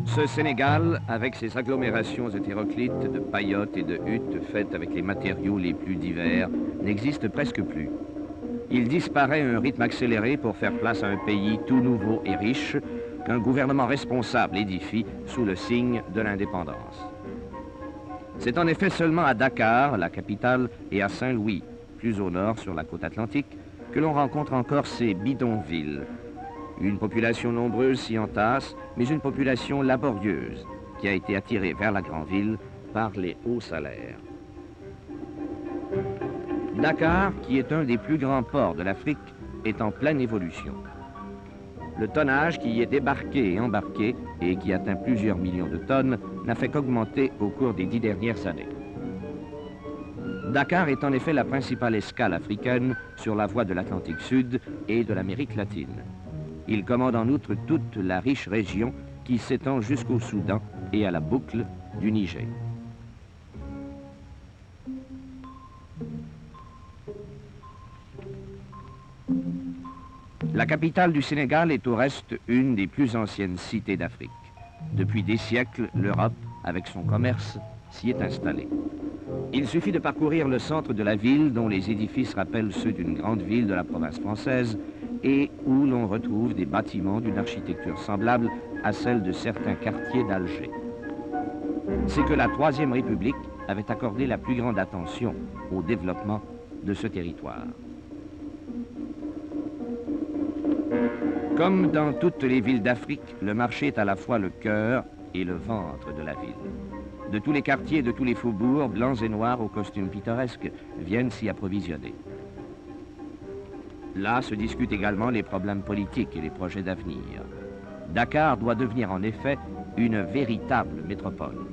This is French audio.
Ce Sénégal, avec ses agglomérations hétéroclites de paillotes et de huttes faites avec les matériaux les plus divers, n'existe presque plus. Il disparaît à un rythme accéléré pour faire place à un pays tout nouveau et riche qu'un gouvernement responsable édifie sous le signe de l'indépendance. C'est en effet seulement à Dakar, la capitale, et à Saint-Louis, plus au nord sur la côte atlantique, que l'on rencontre encore ces bidonvilles. Une population nombreuse s'y entasse, mais une population laborieuse qui a été attirée vers la grande ville par les hauts salaires. Dakar, qui est un des plus grands ports de l'Afrique, est en pleine évolution. Le tonnage qui y est débarqué et embarqué, et qui atteint plusieurs millions de tonnes, n'a fait qu'augmenter au cours des 10 dernières années. Dakar est en effet la principale escale africaine sur la voie de l'Atlantique Sud et de l'Amérique latine. Il commande en outre toute la riche région qui s'étend jusqu'au Soudan et à la boucle du Niger. La capitale du Sénégal est au reste une des plus anciennes cités d'Afrique. Depuis des siècles, l'Europe, avec son commerce, s'y est installée. Il suffit de parcourir le centre de la ville, dont les édifices rappellent ceux d'une grande ville de la province française, et où l'on retrouve des bâtiments d'une architecture semblable à celle de certains quartiers d'Alger. C'est que la Troisième République avait accordé la plus grande attention au développement de ce territoire. Comme dans toutes les villes d'Afrique, le marché est à la fois le cœur et le ventre de la ville. De tous les quartiers, de tous les faubourgs, blancs et noirs aux costumes pittoresques, viennent s'y approvisionner. Là se discutent également les problèmes politiques et les projets d'avenir. Dakar doit devenir en effet une véritable métropole.